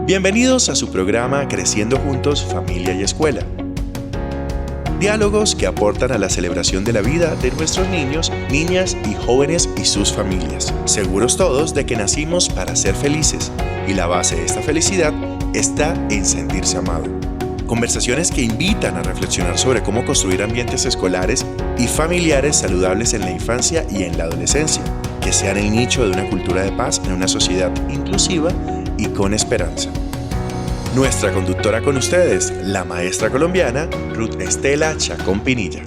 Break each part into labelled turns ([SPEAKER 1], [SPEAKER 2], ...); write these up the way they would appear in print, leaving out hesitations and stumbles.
[SPEAKER 1] Bienvenidos a su programa Creciendo Juntos, Familia y Escuela. Diálogos que aportan a la celebración de la vida de nuestros niños, niñas y jóvenes y sus familias. Seguros todos de que nacimos para ser felices y la base de esta felicidad está en sentirse amado. Conversaciones que invitan a reflexionar sobre cómo construir ambientes escolares y familiares saludables en la infancia y en la adolescencia, que sean el nicho de una cultura de paz en una sociedad inclusiva y con esperanza. Nuestra conductora con ustedes, la maestra colombiana Ruth Estela Chacón Pinilla.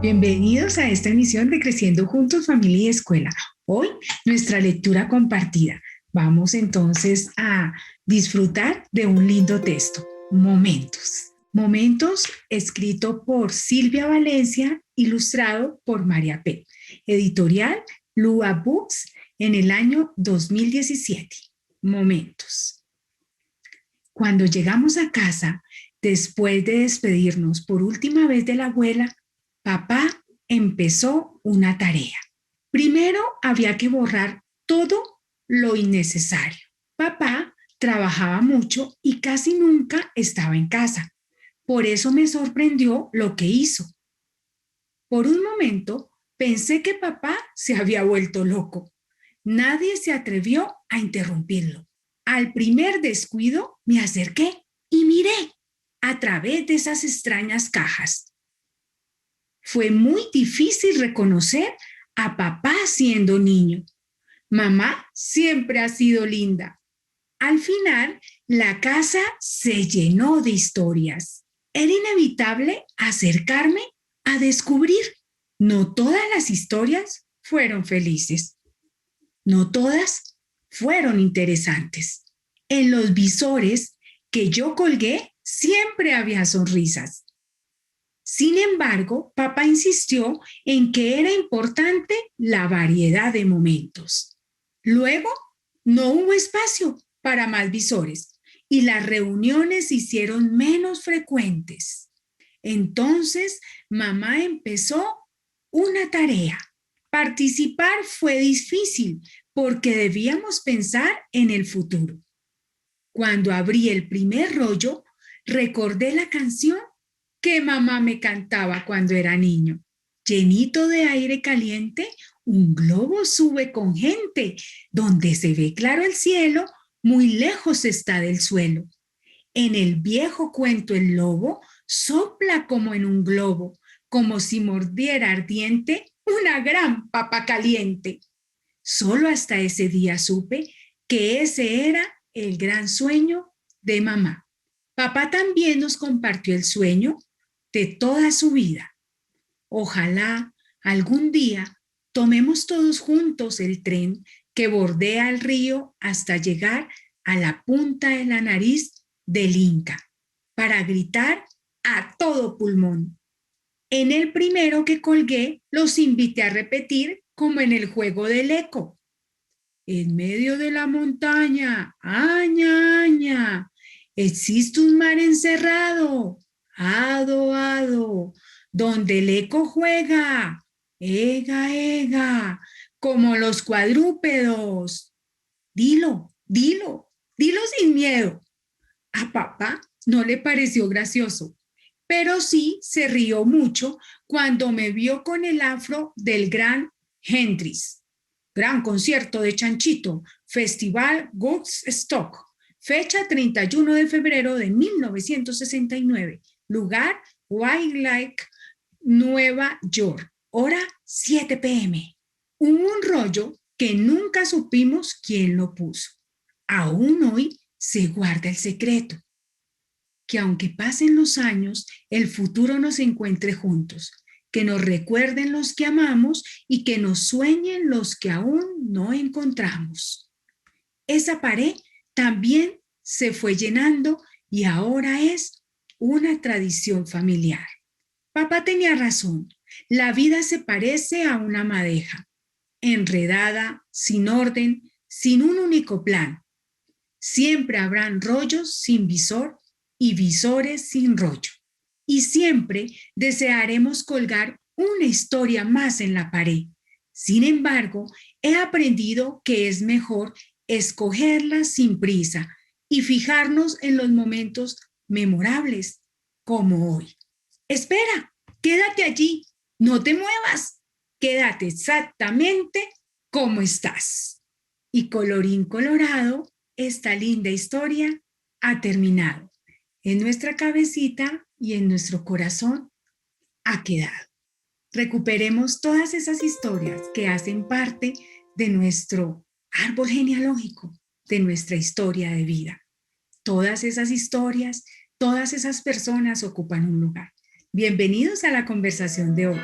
[SPEAKER 2] Bienvenidos a esta emisión de Creciendo Juntos, Familia y Escuela. Hoy, nuestra lectura compartida. Vamos entonces a disfrutar de un lindo texto, Momentos. Momentos, escrito por Silvia Valencia, ilustrado por María P. Editorial Lua Books en el año 2017. Momentos. Cuando llegamos a casa, después de despedirnos por última vez de la abuela, papá empezó una tarea. Primero había que borrar todo lo innecesario. Papá trabajaba mucho y casi nunca estaba en casa. Por eso me sorprendió lo que hizo. Por un momento pensé que papá se había vuelto loco. Nadie se atrevió a interrumpirlo. Al primer descuido me acerqué y miré a través de esas extrañas cajas. Fue muy difícil reconocer a papá siendo niño. Mamá siempre ha sido linda. Al final, la casa se llenó de historias. Era inevitable acercarme a descubrir. No todas las historias fueron felices. No todas fueron interesantes. En los visores que yo colgué siempre había sonrisas. Sin embargo, papá insistió en que era importante la variedad de momentos. Luego, no hubo espacio para más visores y las reuniones se hicieron menos frecuentes. Entonces, mamá empezó una tarea. Participar fue difícil porque debíamos pensar en el futuro. Cuando abrí el primer rollo, recordé la canción que mamá me cantaba cuando era niño. Llenito de aire caliente, un globo sube con gente. Donde se ve claro el cielo, muy lejos está del suelo. En el viejo cuento el lobo sopla como en un globo, como si mordiera ardiente una gran papa caliente. Solo hasta ese día supe que ese era el gran sueño de mamá. Papá también nos compartió el sueño de toda su vida. Ojalá algún día tomemos todos juntos el tren que bordea el río hasta llegar a la punta de la nariz del Inca para gritar a todo pulmón. En el primero que colgué los invité a repetir como en el juego del eco. En medio de la montaña, aña, aña, existe un mar encerrado. Ado, ado, donde el eco juega, ega, ega, como los cuadrúpedos. Dilo, dilo, dilo sin miedo. A papá no le pareció gracioso, pero sí se rió mucho cuando me vio con el afro del gran Hendrix. Gran concierto de Chanchito, Festival Woodstock, fecha 31 de febrero de 1969. Lugar, Wildlife, Nueva York. Hora 7 p.m. Un rollo que nunca supimos quién lo puso. Aún hoy se guarda el secreto. Que aunque pasen los años, el futuro nos encuentre juntos. Que nos recuerden los que amamos y que nos sueñen los que aún no encontramos. Esa pared también se fue llenando y ahora es una tradición familiar. Papá tenía razón. La vida se parece a una madeja, enredada, sin orden, sin un único plan. Siempre habrán rollos sin visor y visores sin rollo. y siempre desearemos colgar una historia más en la pared. Sin embargo, he aprendido que es mejor escogerlas sin prisa y fijarnos en los momentos memorables como hoy. Espera, quédate allí, no te muevas, quédate exactamente como estás. Y colorín colorado, esta linda historia ha terminado. En nuestra cabecita y en nuestro corazón ha quedado. Recuperemos todas esas historias que hacen parte de nuestro árbol genealógico, de nuestra historia de vida. Todas esas historias, todas esas personas ocupan un lugar. Bienvenidos a la conversación de hoy.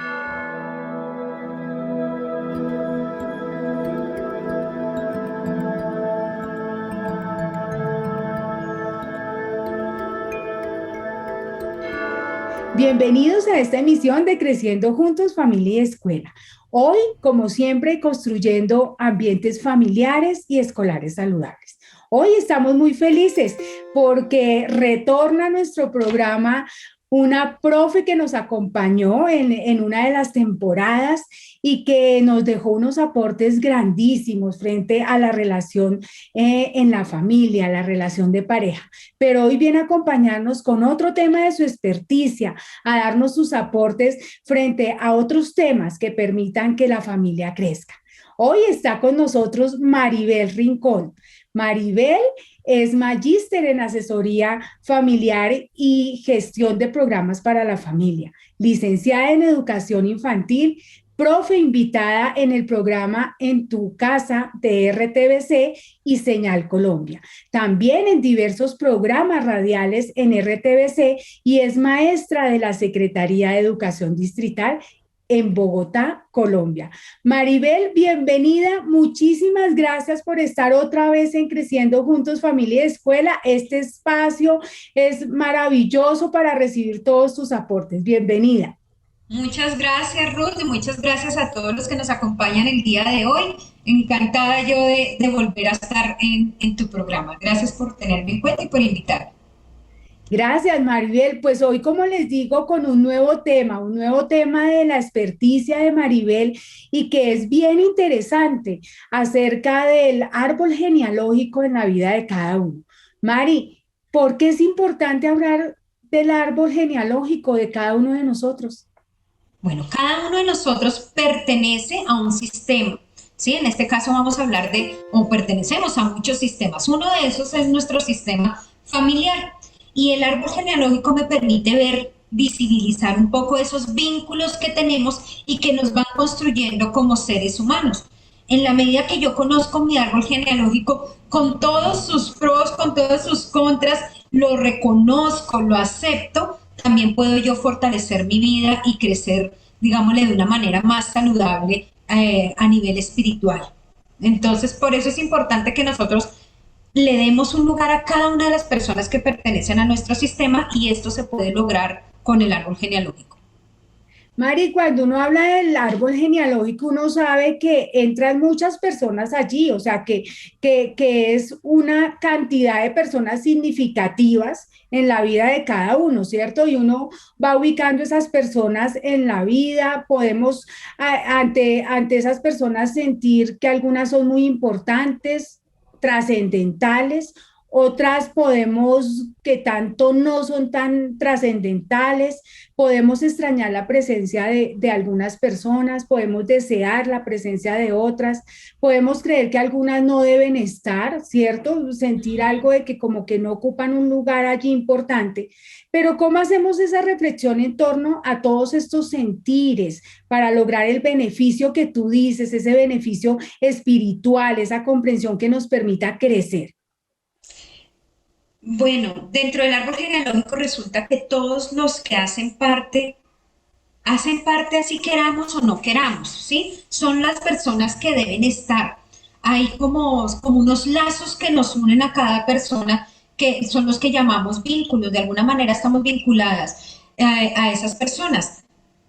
[SPEAKER 2] Bienvenidos a esta emisión de Creciendo Juntos, Familia y Escuela. Hoy, como siempre, construyendo ambientes familiares y escolares saludables. Hoy estamos muy felices porque retorna a nuestro programa una profe que nos acompañó en una de las temporadas y que nos dejó unos aportes grandísimos frente a la relación en la familia, la relación de pareja. Pero hoy viene a acompañarnos con otro tema de su experticia, a darnos sus aportes frente a otros temas que permitan que la familia crezca. Hoy está con nosotros Maribel Rincón. Maribel es magíster en asesoría familiar y gestión de programas para la familia, licenciada en educación infantil, profe invitada en el programa En tu Casa de RTBC y Señal Colombia. También en diversos programas radiales en RTBC y es maestra de la Secretaría de Educación Distrital en Bogotá, Colombia. Maribel, bienvenida. Muchísimas gracias por estar otra vez en Creciendo Juntos, Familia y Escuela. Este espacio es maravilloso para recibir todos tus aportes. Bienvenida.
[SPEAKER 3] Muchas gracias, Ruth, y muchas gracias a todos los que nos acompañan el día de hoy. Encantada yo de volver a estar en tu programa. Gracias por tenerme en cuenta y por invitarme.
[SPEAKER 2] Gracias, Maribel. Pues hoy, como les digo, con un nuevo tema de la experticia de Maribel y que es bien interesante acerca del árbol genealógico en la vida de cada uno. Mari, ¿por qué es importante hablar del árbol genealógico de cada uno de nosotros?
[SPEAKER 3] Bueno, cada uno de nosotros pertenece a un sistema, ¿sí? En este caso vamos a hablar pertenecemos a muchos sistemas. Uno de esos es nuestro sistema familiar. Y el árbol genealógico me permite visibilizar un poco esos vínculos que tenemos y que nos van construyendo como seres humanos. En la medida que yo conozco mi árbol genealógico, con todos sus pros, con todas sus contras, lo reconozco, lo acepto, también puedo yo fortalecer mi vida y crecer, digámosle, de una manera más saludable a nivel espiritual. Entonces, por eso es importante que nosotros le demos un lugar a cada una de las personas que pertenecen a nuestro sistema y esto se puede lograr con el árbol genealógico.
[SPEAKER 2] Mari, cuando uno habla del árbol genealógico, uno sabe que entran muchas personas allí, o sea, que es una cantidad de personas significativas en la vida de cada uno, ¿cierto? Y uno va ubicando esas personas en la vida, podemos ante esas personas sentir que algunas son muy importantes, trascendentales, otras podemos que tanto no son tan trascendentales, podemos extrañar la presencia de algunas personas, podemos desear la presencia de otras, podemos creer que algunas no deben estar, ¿cierto? Sentir algo de que como que no ocupan un lugar allí importante, pero ¿cómo hacemos esa reflexión en torno a todos estos sentires para lograr el beneficio que tú dices, ese beneficio espiritual, esa comprensión que nos permita crecer?
[SPEAKER 3] Bueno, dentro del árbol genealógico resulta que todos los que hacen parte así queramos o no queramos, ¿sí? Son las personas que deben estar. Hay como unos lazos que nos unen a cada persona, que son los que llamamos vínculos. De alguna manera estamos vinculadas a esas personas.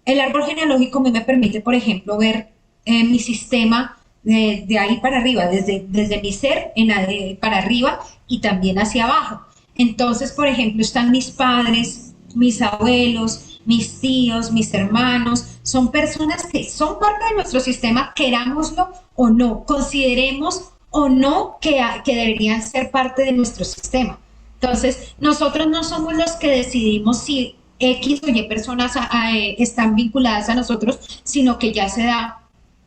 [SPEAKER 3] El árbol genealógico a mí me permite, por ejemplo, ver mi sistema de ahí para arriba, desde mi ser para arriba y también hacia abajo. Entonces, por ejemplo, están mis padres, mis abuelos, mis tíos, mis hermanos, son personas que son parte de nuestro sistema, querámoslo o no, consideremos o no que deberían ser parte de nuestro sistema. Entonces, nosotros no somos los que decidimos si X o Y personas están vinculadas a nosotros, sino que ya se da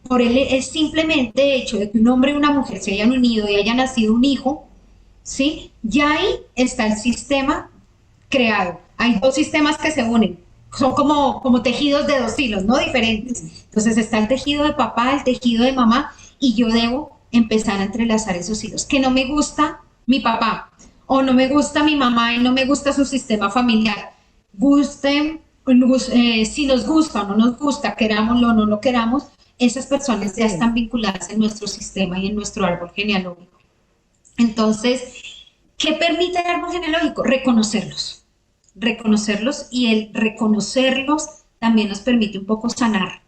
[SPEAKER 3] por el simplemente hecho de que un hombre y una mujer se hayan unido y haya nacido un hijo, ¿sí? Ya ahí está el sistema creado. Hay dos sistemas que se unen, son como tejidos de dos hilos, ¿no? Diferentes. Entonces está el tejido de papá, el tejido de mamá, y yo debo empezar a entrelazar esos hilos. Que no me gusta mi papá, o no me gusta mi mamá y no me gusta su sistema familiar. Si nos gusta o no nos gusta, querámoslo o no lo queramos, esas personas ya están vinculadas en nuestro sistema y en nuestro árbol genealógico. Entonces, ¿qué permite el árbol genealógico? Reconocerlos, y el reconocerlos también nos permite un poco sanar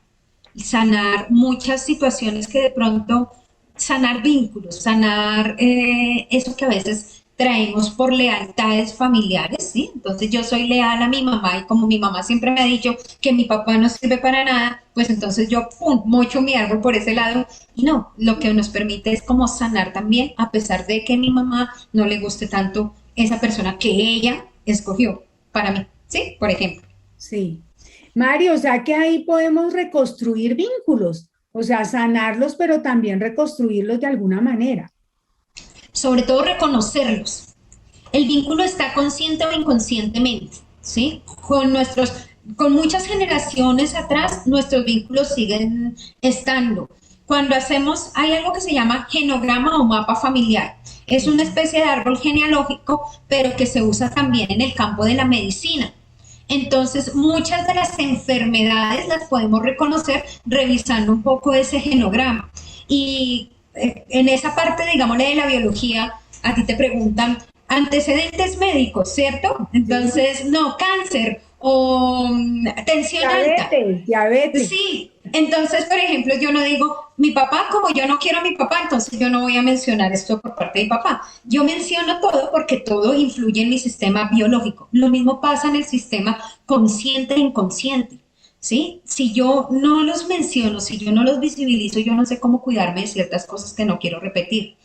[SPEAKER 3] muchas situaciones que de pronto, sanar vínculos, sanar eso que a veces traemos por lealtades familiares, ¿sí? Entonces yo soy leal a mi mamá y como mi mamá siempre me ha dicho que mi papá no sirve para nada, pues entonces yo mocho mi árbol por ese lado, y no, lo que nos permite es como sanar también, a pesar de que a mi mamá no le guste tanto esa persona que ella escogió para mí, ¿sí? Por ejemplo.
[SPEAKER 2] Sí. Mario, o sea que ahí podemos reconstruir vínculos, o sea, sanarlos, pero también reconstruirlos de alguna manera.
[SPEAKER 3] Sobre todo reconocerlos. El vínculo está consciente o inconscientemente, ¿sí? Con muchas generaciones atrás, nuestros vínculos siguen estando. Cuando hay algo que se llama genograma o mapa familiar. Es una especie de árbol genealógico, pero que se usa también en el campo de la medicina. Entonces, muchas de las enfermedades las podemos reconocer revisando un poco ese genograma. Y en esa parte, digámosle, de la biología, a ti te preguntan antecedentes médicos, ¿cierto? Entonces, no, cáncer o tensión alta.
[SPEAKER 2] Diabetes.
[SPEAKER 3] Sí, entonces, por ejemplo, yo no digo, mi papá, como yo no quiero a mi papá, entonces yo no voy a mencionar esto por parte de mi papá. Yo menciono todo porque todo influye en mi sistema biológico. Lo mismo pasa en el sistema consciente e inconsciente. ¿Sí? Si yo no los menciono, si yo no los visibilizo, yo no sé cómo cuidarme de ciertas cosas que no quiero repetir.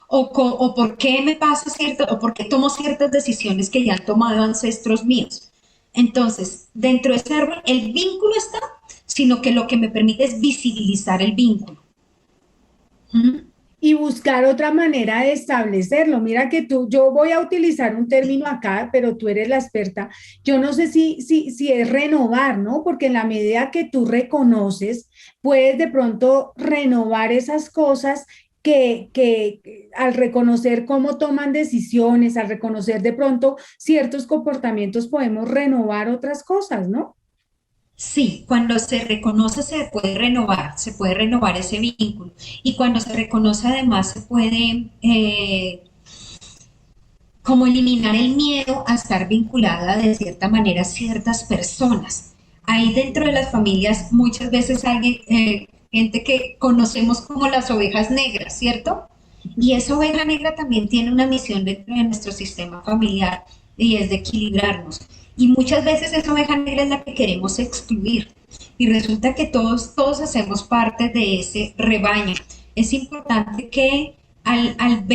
[SPEAKER 3] O por qué me pasa o por qué tomo ciertas decisiones que ya han tomado ancestros míos. Entonces, dentro de este árbol, el vínculo está, sino que lo que me permite es visibilizar el vínculo.
[SPEAKER 2] Y buscar otra manera de establecerlo. Mira que yo voy a utilizar un término acá, pero tú eres la experta. Yo no sé si es renovar, ¿no? Porque en la medida que tú reconoces, puedes de pronto renovar esas cosas que al reconocer cómo toman decisiones, al reconocer de pronto ciertos comportamientos, podemos renovar otras cosas, ¿no?
[SPEAKER 3] Sí, cuando se reconoce se puede renovar ese vínculo. Y cuando se reconoce además se puede como eliminar el miedo a estar vinculada de cierta manera a ciertas personas. Ahí dentro de las familias muchas veces hay gente que conocemos como las ovejas negras, ¿cierto? Y esa oveja negra también tiene una misión dentro de nuestro sistema familiar, y es de equilibrarnos. Y muchas veces esa oveja negra es la que queremos excluir. Y resulta que todos hacemos parte de ese rebaño. Es importante que al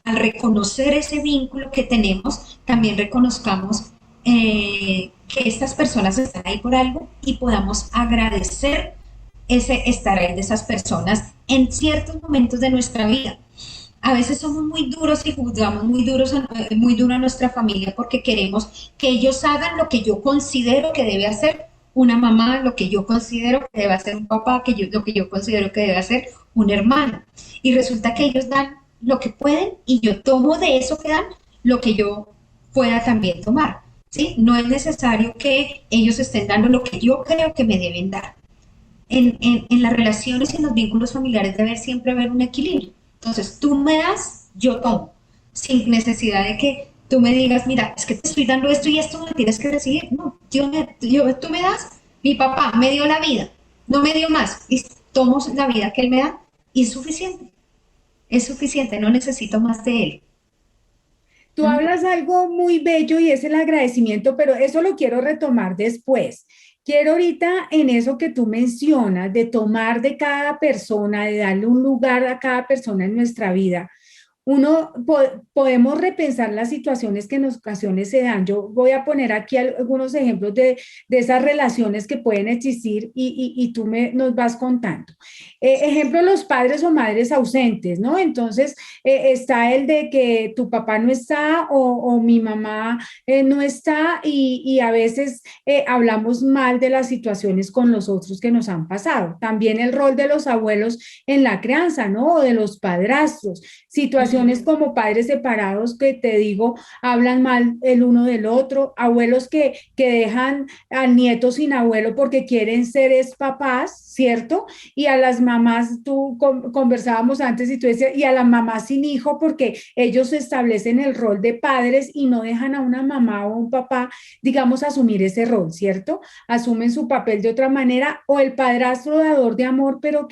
[SPEAKER 3] reconocer ese vínculo que tenemos, también reconozcamos que estas personas están ahí por algo y podamos agradecer ese estar ahí de esas personas en ciertos momentos de nuestra vida. A veces somos muy duros y juzgamos muy duro a nuestra familia porque queremos que ellos hagan lo que yo considero que debe hacer una mamá, lo que yo considero que debe hacer un papá, lo que yo considero que debe hacer un hermano. Y resulta que ellos dan lo que pueden y yo tomo de eso que dan lo que yo pueda también tomar. ¿Sí? No es necesario que ellos estén dando lo que yo creo que me deben dar. En las relaciones y en los vínculos familiares debe siempre haber un equilibrio. Entonces, tú me das, yo tomo, sin necesidad de que tú me digas, mira, es que te estoy dando esto y esto me tienes que recibir. No, tú me das, mi papá me dio la vida, no me dio más, y tomo la vida que él me da y es suficiente, no necesito más de él.
[SPEAKER 2] Tú hablas algo muy bello y es el agradecimiento, pero eso lo quiero retomar después. Quiero ahorita en eso que tú mencionas, de tomar de cada persona, de darle un lugar a cada persona en nuestra vida. Podemos repensar las situaciones que en ocasiones se dan. Yo voy a poner aquí algunos ejemplos de esas relaciones que pueden existir y tú nos vas contando. Ejemplo, los padres o madres ausentes, ¿no? Entonces, está el de que tu papá no está o mi mamá no está y a veces hablamos mal de las situaciones con los otros que nos han pasado. También el rol de los abuelos en la crianza, ¿no? O de los padrastros, situaciones como padres separados que te digo, hablan mal el uno del otro, abuelos que dejan al nieto sin abuelo porque quieren ser es papás, ¿cierto? Y a las mamás, conversábamos antes y tú decías, y a la mamá sin hijo porque ellos establecen el rol de padres y no dejan a una mamá o un papá, digamos, asumir ese rol, ¿cierto? Asumen su papel de otra manera o el padrastro dador de amor, pero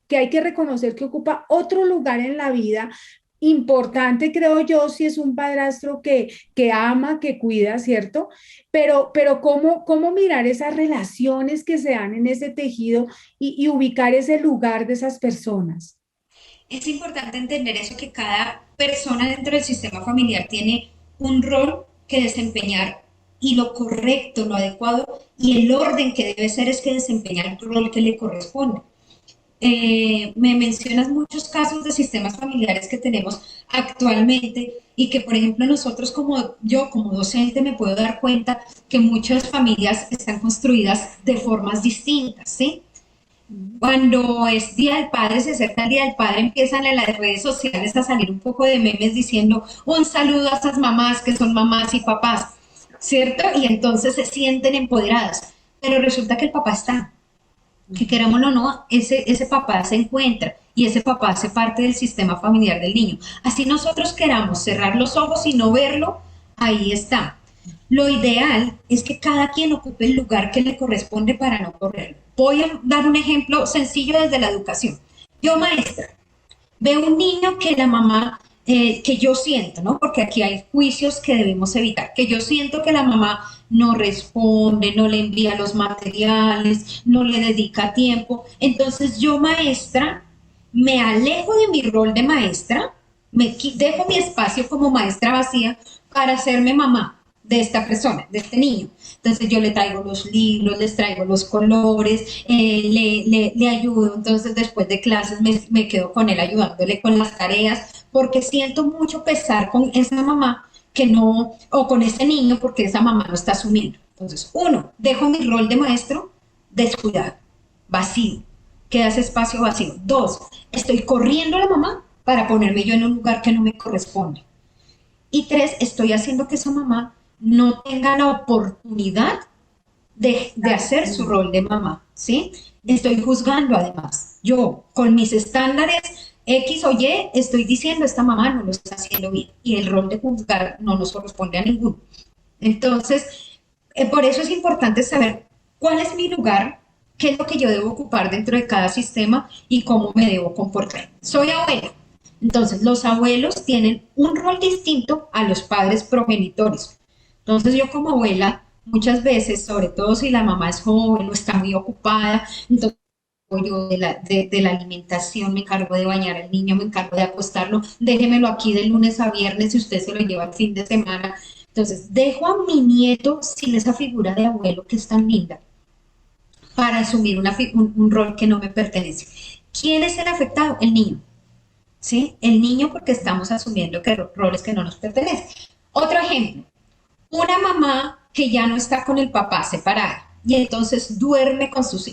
[SPEAKER 2] que hay que reconocer que ocupa otro lugar en la vida importante, creo yo, si es un padrastro que ama, que cuida, ¿cierto? Pero ¿cómo mirar esas relaciones que se dan en ese tejido y ubicar ese lugar de esas personas?
[SPEAKER 3] Es importante entender eso, que cada persona dentro del sistema familiar tiene un rol que desempeñar y lo correcto, lo adecuado y el orden que debe ser es que desempeña el rol que le corresponde. Me mencionas muchos casos de sistemas familiares que tenemos actualmente y que, por ejemplo, nosotros como yo, como docente, me puedo dar cuenta que muchas familias están construidas de formas distintas, ¿sí? Cuando es Día del Padre, se acerca el Día del Padre, empiezan en las redes sociales a salir un poco de memes diciendo un saludo a esas mamás que son mamás y papás, ¿cierto? Y entonces se sienten empoderadas, pero resulta que el papá está, que querámoslo o no, ese papá se encuentra y ese papá hace parte del sistema familiar del niño. Así nosotros queramos cerrar los ojos y no verlo, ahí está. Lo ideal es que cada quien ocupe el lugar que le corresponde para no correrlo. Voy a dar un ejemplo sencillo desde la educación. Yo, maestra, veo un niño que la mamá, que yo siento, ¿no? Porque aquí hay juicios que debemos evitar, que yo siento que la mamá no responde, no le envía los materiales, no le dedica tiempo. Entonces yo, maestra, me alejo de mi rol de maestra, dejo mi espacio como maestra vacía para hacerme mamá de esta persona, de este niño. Entonces yo le traigo los libros, les traigo los colores, le ayudo, entonces después de clases me quedo con él ayudándole con las tareas, porque siento mucho pesar con esa mamá que no, o con ese niño porque esa mamá no está asumiendo. Entonces, uno, dejo mi rol de maestro descuidado, vacío, queda ese espacio vacío. Dos, estoy corriendo a la mamá para ponerme yo en un lugar que no me corresponde. Y tres, estoy haciendo que esa mamá no tenga la oportunidad de hacer su rol de mamá, ¿sí? Estoy juzgando además. Yo, con mis estándares X o Y, estoy diciendo, esta mamá no lo está haciendo bien y el rol de juzgar no nos corresponde a ninguno. Entonces, por eso es importante saber cuál es mi lugar, qué es lo que yo debo ocupar dentro de cada sistema y cómo me debo comportar. Soy abuela. Entonces, los abuelos tienen un rol distinto a los padres progenitores. Entonces yo como abuela, muchas veces, sobre todo si la mamá es joven o está muy ocupada, entonces yo de la alimentación, me encargo de bañar al niño, me encargo de acostarlo, déjemelo aquí de lunes a viernes y usted se lo lleva el fin de semana. Entonces dejo a mi nieto sin esa figura de abuelo que es tan linda para asumir un rol que no me pertenece. ¿Quién es el afectado? El niño. ¿Sí? El niño, porque estamos asumiendo que roles que no nos pertenecen. Otro ejemplo. Una mamá que ya no está con el papá, separada, y entonces duerme con sus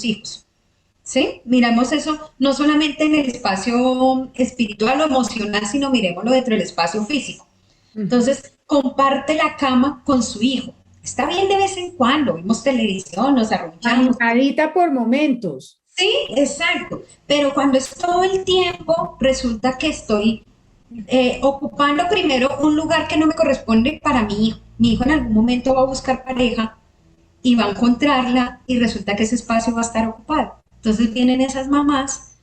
[SPEAKER 3] hijos. ¿Sí? Miramos eso no solamente en el espacio espiritual o emocional, sino miremoslo dentro del espacio físico. Entonces, comparte la cama con su hijo. Está bien de vez en cuando, vemos televisión, nos arrunchamos.
[SPEAKER 2] Animadita por momentos.
[SPEAKER 3] Sí, exacto. Pero cuando es todo el tiempo, resulta que estoy ocupando primero un lugar que no me corresponde para mi hijo. Mi hijo en algún momento va a buscar pareja y va a encontrarla y resulta que ese espacio va a estar ocupado. Entonces vienen esas mamás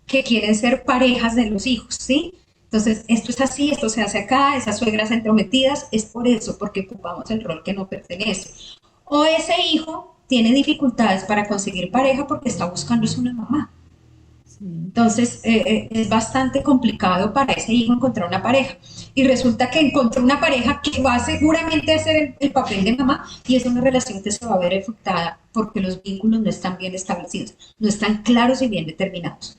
[SPEAKER 3] que quieren ser parejas de los hijos, ¿sí? Entonces, esto es así, esto se hace acá, esas suegras entrometidas, es por eso, porque ocupamos el rol que no pertenece. O ese hijo tiene dificultades para conseguir pareja porque está buscándose una mamá.
[SPEAKER 2] Sí.
[SPEAKER 3] Entonces, es bastante complicado para ese hijo encontrar una pareja. Y resulta que encontró una pareja que va seguramente a hacer el papel de mamá y es una relación que se va a ver afectada porque los vínculos no están bien establecidos, no están claros y bien determinados.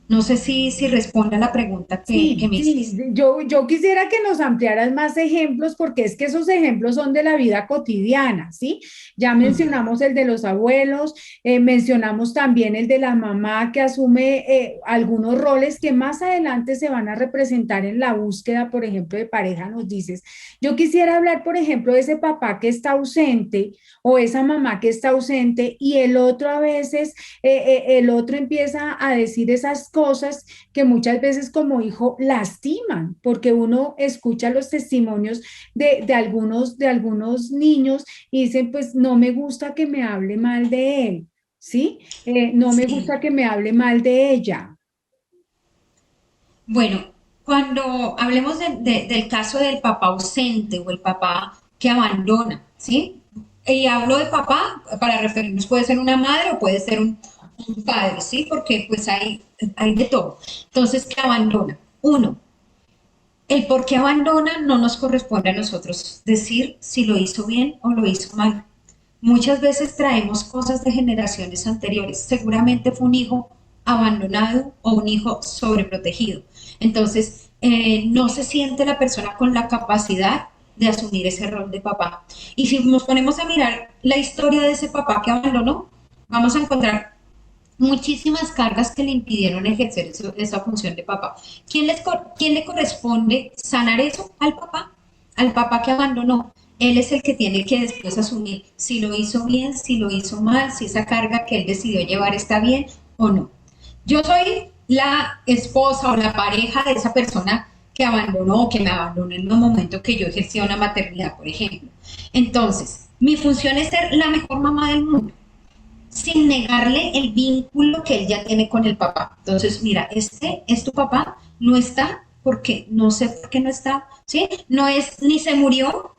[SPEAKER 3] No sé si responde a la pregunta que
[SPEAKER 2] Sí,
[SPEAKER 3] me
[SPEAKER 2] sí,
[SPEAKER 3] hiciste.
[SPEAKER 2] yo quisiera que nos ampliaras más ejemplos porque es que esos ejemplos son de la vida cotidiana, ¿sí? Ya
[SPEAKER 3] Ujú.
[SPEAKER 2] mencionamos el de los abuelos, mencionamos también el de la mamá que asume algunos roles que más adelante se van a representar en la búsqueda, por ejemplo, de pareja, nos dices. Yo quisiera hablar, por ejemplo, de ese papá que está ausente o esa mamá que está ausente y el otro a veces, el otro empieza a decir esas cosas que muchas veces como hijo lastiman, porque uno escucha los testimonios de algunos niños y dicen, pues no me gusta que me hable mal de él, ¿sí? No me
[SPEAKER 3] Sí.
[SPEAKER 2] gusta que me hable mal de ella.
[SPEAKER 3] Bueno, cuando hablemos del caso del papá ausente o el papá que abandona, ¿sí? Y hablo de papá para referirnos, puede ser una madre o puede ser un padre, ¿sí? Porque pues hay de todo. Entonces, ¿qué abandona? Uno, el por qué abandona no nos corresponde a nosotros decir si lo hizo bien o lo hizo mal. Muchas veces traemos cosas de generaciones anteriores. Seguramente fue un hijo abandonado o un hijo sobreprotegido. Entonces, no se siente la persona con la capacidad de asumir ese rol de papá. Y si nos ponemos a mirar la historia de ese papá que abandonó, vamos a encontrar muchísimas cargas que le impidieron ejercer esa función de papá. ¿Quién le corresponde sanar eso? Al papá, al papá que abandonó. Él es el que tiene que después asumir si lo hizo bien, si lo hizo mal, si esa carga que él decidió llevar está bien o no. Yo soy la esposa o la pareja de esa persona que abandonó o que me abandonó en un momento que yo ejercía una maternidad, por ejemplo. Entonces, mi función es ser la mejor mamá del mundo sin negarle el vínculo que él ya tiene con el papá. Entonces, mira, este es tu papá, no está porque no sé por qué no está, ¿sí? No es ni se murió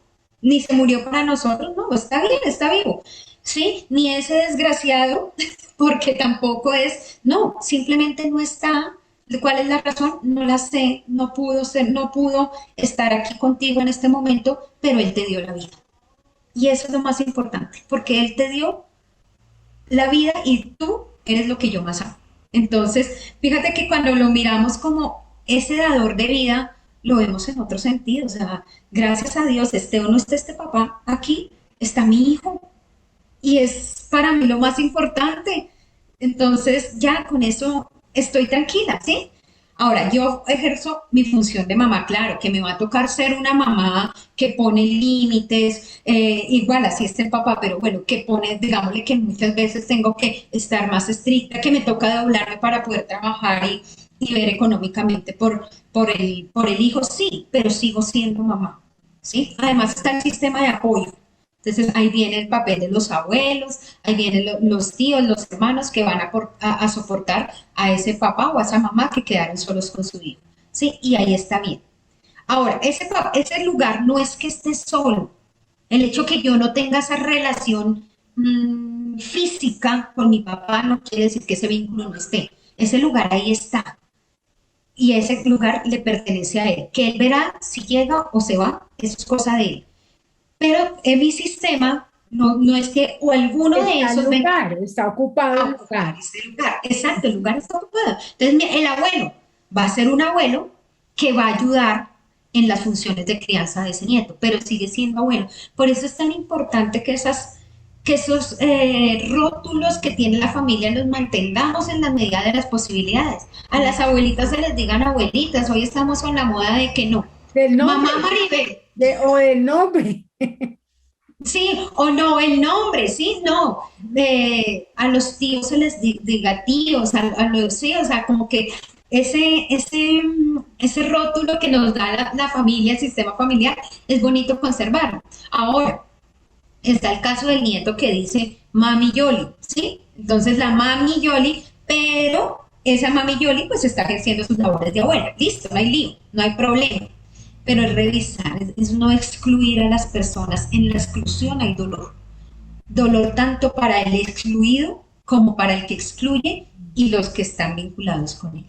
[SPEAKER 3] para nosotros, no, está bien, está vivo, ¿sí? Ni ese desgraciado, porque tampoco es, no, simplemente no está. ¿Cuál es la razón? No la sé, no pudo ser, no pudo estar aquí contigo en este momento, pero él te dio la vida. Y eso es lo más importante, porque él te dio la vida y tú eres lo que yo más amo. Entonces, fíjate que cuando lo miramos como ese dador de vida, lo vemos en otro sentido. O sea, gracias a Dios, esté o no esté este papá aquí, está mi hijo. Y es para mí lo más importante. Entonces, ya con eso estoy tranquila, ¿sí? Ahora, yo ejerzo mi función de mamá, claro, que me va a tocar ser una mamá que pone límites, igual así está el papá, pero bueno, que pone, digámosle que muchas veces tengo que estar más estricta, que me toca doblarme para poder trabajar y ver económicamente por el hijo, sí, pero sigo siendo mamá, ¿sí? Además está el sistema de apoyo. Entonces ahí viene el papel de los abuelos, ahí vienen los tíos, los hermanos que van a soportar a ese papá o a esa mamá que quedaron solos con su hijo. ¿Sí? Y ahí está bien. Ahora, ese lugar no es que esté solo. El hecho que yo no tenga esa relación física con mi papá no quiere decir que ese vínculo no esté. Ese lugar ahí está. Y ese lugar le pertenece a él. Que él verá si llega o se va, eso es cosa de él. Pero en mi sistema no es que o alguno de
[SPEAKER 2] Está el
[SPEAKER 3] esos venga
[SPEAKER 2] lugar, está ocupado
[SPEAKER 3] a
[SPEAKER 2] el
[SPEAKER 3] ocupar
[SPEAKER 2] lugar.
[SPEAKER 3] ese lugar. Exacto, el lugar está ocupado. Entonces, el abuelo va a ser un abuelo que va a ayudar en las funciones de crianza de ese nieto, pero sigue siendo abuelo. Por eso es tan importante que esos rótulos que tiene la familia los mantengamos en la medida de las posibilidades. A las abuelitas se les digan abuelitas, hoy estamos con la moda de que no.
[SPEAKER 2] Del
[SPEAKER 3] Mamá
[SPEAKER 2] nombre,
[SPEAKER 3] Maribel,
[SPEAKER 2] o del nombre.
[SPEAKER 3] sí, o no, el nombre, sí, no. A los tíos se les diga tíos, a los sí, o sea, como que ese rótulo que nos da la familia, el sistema familiar, es bonito conservarlo. Ahora, está el caso del nieto que dice Mami Yoli, ¿sí? Entonces la Mami Yoli, pero esa mami Yoli pues está ejerciendo sus labores de abuela, listo, no hay lío, no hay problema, pero es revisar, es no excluir a las personas, en la exclusión hay dolor, dolor tanto para el excluido como para el que excluye y los que están vinculados con él.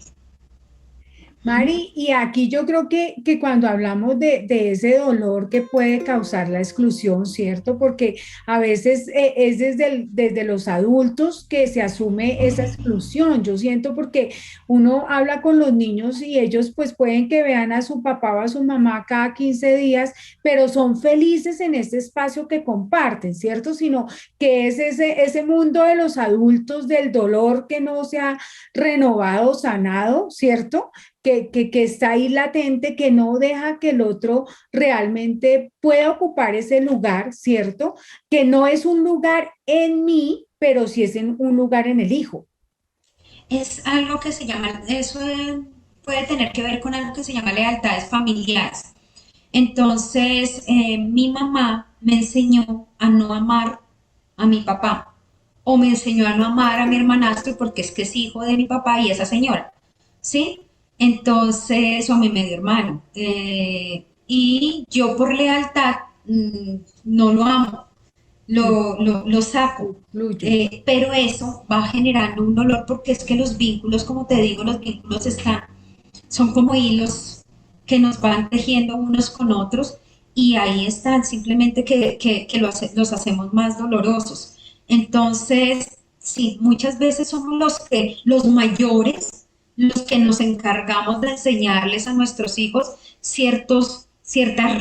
[SPEAKER 2] Mari, y aquí yo creo que cuando hablamos de ese dolor que puede causar la exclusión, ¿cierto? Porque a veces es desde los adultos que se asume esa exclusión. Yo siento porque uno habla con los niños y ellos pues pueden que vean a su papá o a su mamá cada 15 días, pero son felices en ese espacio que comparten, ¿cierto? Sino que es ese mundo de los adultos, del dolor que no se ha renovado, sanado, ¿cierto? Que está ahí latente, que no deja que el otro realmente pueda ocupar ese lugar, ¿cierto? Que no es un lugar en mí, pero sí es un lugar en el hijo.
[SPEAKER 3] Es algo que se llama, puede tener que ver con algo que se llama lealtades familiares. Entonces, mi mamá me enseñó a no amar a mi papá o me enseñó a no amar a mi hermanastro porque es que es hijo de mi papá y esa señora, ¿sí? Entonces, o a mi medio hermano. Y yo por lealtad no lo amo, lo saco.
[SPEAKER 2] Fluyo.
[SPEAKER 3] Pero eso va generando un dolor porque es que los vínculos, como te digo, los vínculos son como hilos que nos van tejiendo unos con otros y ahí están, simplemente que los hacemos más dolorosos. Entonces, sí, muchas veces somos los mayores, los que nos encargamos de enseñarles a nuestros hijos ciertas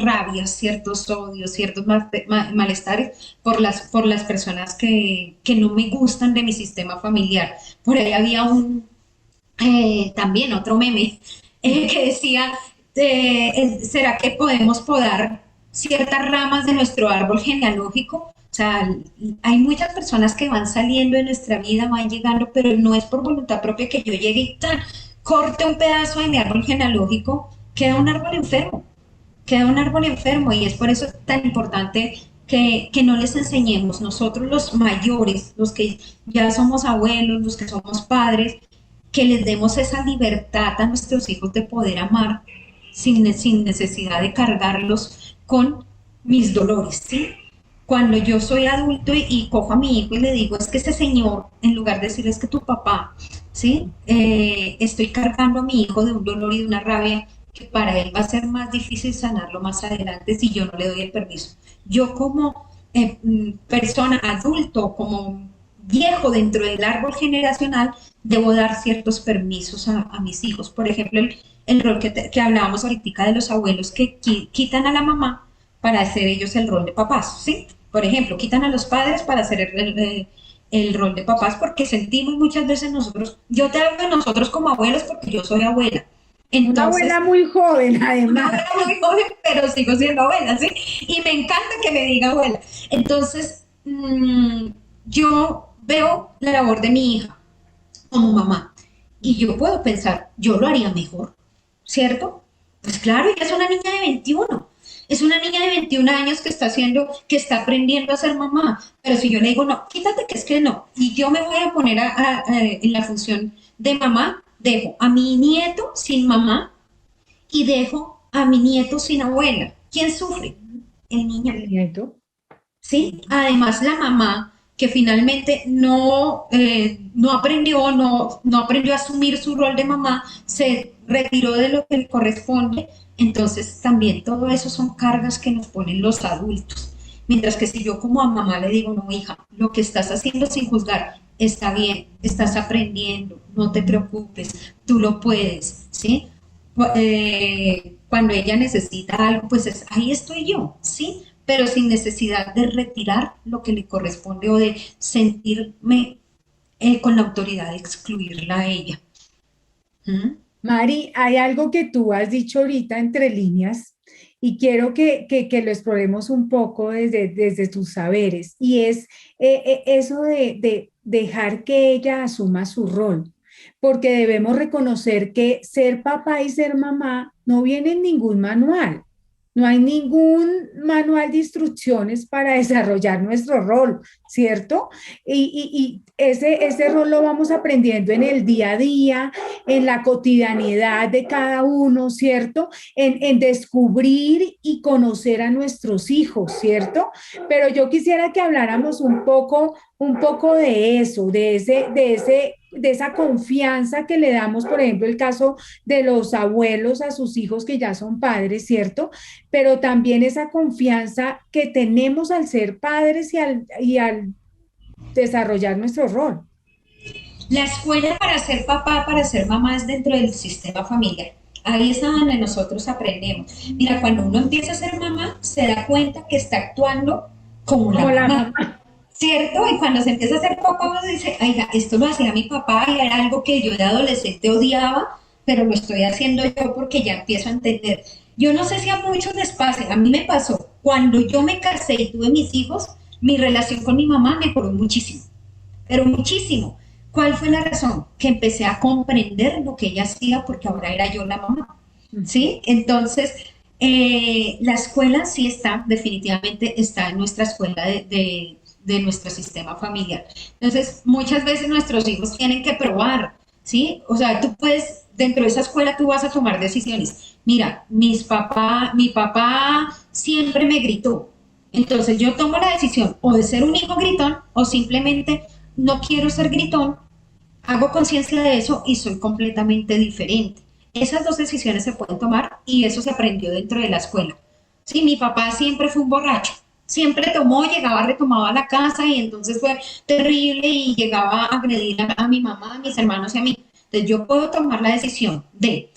[SPEAKER 3] rabias, ciertos odios, ciertos malestares por las personas que no me gustan de mi sistema familiar. Por ahí había también otro meme que decía, ¿será que podemos podar ciertas ramas de nuestro árbol genealógico? O sea, hay muchas personas que van saliendo de nuestra vida, van llegando, pero no es por voluntad propia que yo llegue y corte un pedazo de mi árbol genealógico, queda un árbol enfermo, queda un árbol enfermo y es por eso tan importante que no les enseñemos nosotros los mayores, los que ya somos abuelos, los que somos padres, que les demos esa libertad a nuestros hijos de poder amar sin necesidad de cargarlos con mis dolores, ¿sí? Cuando yo soy adulto y cojo a mi hijo y le digo, es que ese señor, en lugar de decirle es que tu papá, ¿sí? Estoy cargando a mi hijo de un dolor y de una rabia que para él va a ser más difícil sanarlo más adelante si yo no le doy el permiso. Yo como persona adulto, como viejo dentro del árbol generacional, debo dar ciertos permisos a mis hijos. Por ejemplo, el rol que hablábamos ahorita de los abuelos que quitan a la mamá para hacer ellos el rol de papás, ¿sí? Por ejemplo, quitan a los padres para hacer el rol de papás porque sentimos muchas veces nosotros, yo te hablo de nosotros como abuelos porque yo soy abuela.
[SPEAKER 2] Una
[SPEAKER 3] Entonces,
[SPEAKER 2] abuela muy joven,
[SPEAKER 3] una
[SPEAKER 2] además.
[SPEAKER 3] abuela muy joven, pero sigo siendo abuela, ¿sí? Y me encanta que me diga abuela. Entonces, yo veo la labor de mi hija como mamá y yo puedo pensar, yo lo haría mejor, ¿cierto? Pues claro, ella es una niña de 21. Es una niña de 21 años que está aprendiendo a ser mamá. Pero si yo le digo, no, quítate que es que no, y yo me voy a poner en la función de mamá, dejo a mi nieto sin mamá y dejo a mi nieto sin abuela. ¿Quién sufre? El niño.
[SPEAKER 2] El nieto.
[SPEAKER 3] ¿Sí? Además, la mamá que finalmente no aprendió a asumir su rol de mamá, se retiró de lo que le corresponde, entonces también todo eso son cargas que nos ponen los adultos. Mientras que si yo como a mamá le digo, no, hija, lo que estás haciendo sin juzgar está bien, estás aprendiendo, no te preocupes, tú lo puedes, ¿sí? Cuando ella necesita algo, pues ahí estoy yo, ¿sí? Pero sin necesidad de retirar lo que le corresponde o de sentirme con la autoridad de excluirla a ella. ¿Mm?
[SPEAKER 2] Mari, hay algo que tú has dicho ahorita entre líneas y quiero que lo exploremos un poco desde tus saberes y es eso de dejar que ella asuma su rol, porque debemos reconocer que ser papá y ser mamá no viene en ningún manual. no hay ningún manual de instrucciones para desarrollar nuestro rol, ¿cierto? Y ese rol lo vamos aprendiendo en el día a día, en la cotidianidad de cada uno, ¿cierto? En descubrir y conocer a nuestros hijos, ¿cierto? Pero yo quisiera que habláramos un poco de eso, de esa confianza que le damos, por ejemplo, el caso de los abuelos a sus hijos que ya son padres, ¿cierto? Pero también esa confianza que tenemos al ser padres y al desarrollar nuestro rol.
[SPEAKER 3] La escuela para ser papá, para ser mamá es dentro del sistema familiar. Ahí es donde nosotros aprendemos. Mira, cuando uno empieza a ser mamá, se da cuenta que está actuando como la
[SPEAKER 2] Como la
[SPEAKER 3] mamá,
[SPEAKER 2] mamá.
[SPEAKER 3] ¿cierto? Y cuando se empieza a hacer papá, uno dice, oiga, esto lo hacía mi papá y era algo que yo de adolescente odiaba, pero lo estoy haciendo yo porque ya empiezo a entender. Yo no sé si a muchos les pase, a mí me pasó. Cuando yo me casé y tuve mis hijos, mi relación con mi mamá mejoró muchísimo, pero muchísimo. ¿Cuál fue la razón? Que empecé a comprender lo que ella hacía porque ahora era yo la mamá, ¿sí? Entonces, la escuela sí está, definitivamente está en nuestra escuela de nuestro sistema familiar. Entonces, muchas veces nuestros hijos tienen que probar, ¿sí? O sea, tú puedes, dentro de esa escuela tú vas a tomar decisiones. Mira, mi papá siempre me gritó. Entonces yo tomo la decisión o de ser un hijo gritón o simplemente no quiero ser gritón, hago conciencia de eso y soy completamente diferente. Esas dos decisiones se pueden tomar y eso se aprendió dentro de la escuela. Sí, mi papá siempre fue un borracho, siempre tomó, llegaba retomado a la casa y entonces fue terrible y llegaba a agredir a mi mamá, a mis hermanos y a mí. Entonces yo puedo tomar la decisión de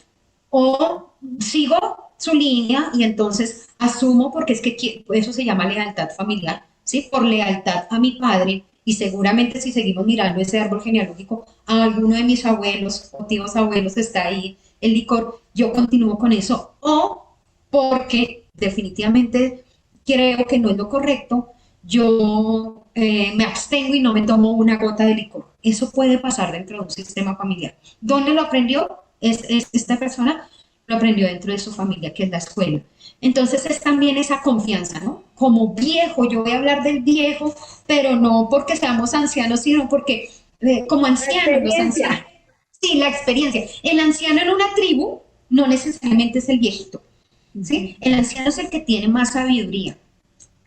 [SPEAKER 3] o sigo su línea y entonces asumo, porque es que eso se llama lealtad familiar, ¿sí? Por lealtad a mi padre, y seguramente si seguimos mirando ese árbol genealógico, a alguno de mis abuelos o tíos abuelos está ahí el licor, yo continúo con eso, o porque definitivamente creo que no es lo correcto, yo me abstengo y no me tomo una gota de licor. Eso puede pasar dentro de un sistema familiar. ¿Dónde lo aprendió? Esta persona lo aprendió dentro de su familia, que es la escuela. Entonces es también esa confianza, ¿no? Como viejo, yo voy a hablar del viejo, pero no porque seamos ancianos, sino porque como
[SPEAKER 2] La
[SPEAKER 3] ancianos, los ancianos,
[SPEAKER 2] experiencia.
[SPEAKER 3] sí, la experiencia. El anciano en una tribu no necesariamente es el viejito, ¿sí? El anciano es el que tiene más sabiduría.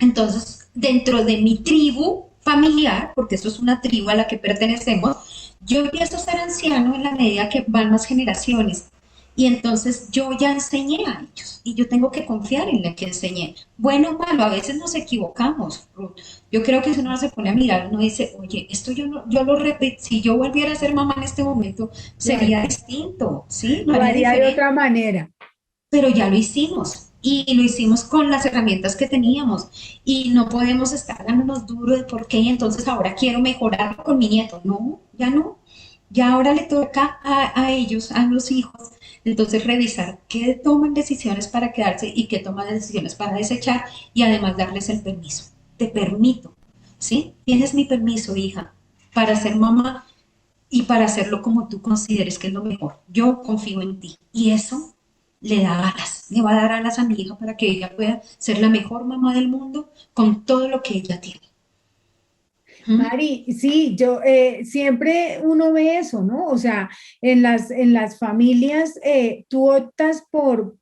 [SPEAKER 3] Entonces, dentro de mi tribu familiar, porque eso es una tribu a la que pertenecemos, yo empiezo a ser anciano en la medida que van más generaciones. Y entonces yo ya enseñé a ellos y yo tengo que confiar en lo que enseñé. Bueno o malo, a veces nos equivocamos, Ruth. Yo creo que si uno se pone a mirar, uno dice, oye, esto yo, no, yo lo repito, si yo volviera a ser mamá en este momento,
[SPEAKER 2] Lo haría,
[SPEAKER 3] sería distinto, ¿sí? Lo
[SPEAKER 2] lo
[SPEAKER 3] haría
[SPEAKER 2] haría de
[SPEAKER 3] diferente,
[SPEAKER 2] otra manera.
[SPEAKER 3] pero ya lo hicimos y lo hicimos con las herramientas que teníamos y no podemos estar dándonos duro de por qué y entonces ahora quiero mejorar con mi nieto. No, ya no. Ya ahora le toca a ellos, a los hijos, entonces revisar qué toman decisiones para quedarse y qué toman decisiones para desechar y además darles el permiso. Te permito, ¿sí? Tienes mi permiso, hija, para ser mamá y para hacerlo como tú consideres que es lo mejor. Yo confío en ti y eso le da alas, le va a dar alas a mi hija para que ella pueda ser la mejor mamá del mundo con todo lo que ella tiene. ¿Mm?
[SPEAKER 2] Mari, sí, yo siempre uno ve eso, ¿no? O sea, en las familias tú optas por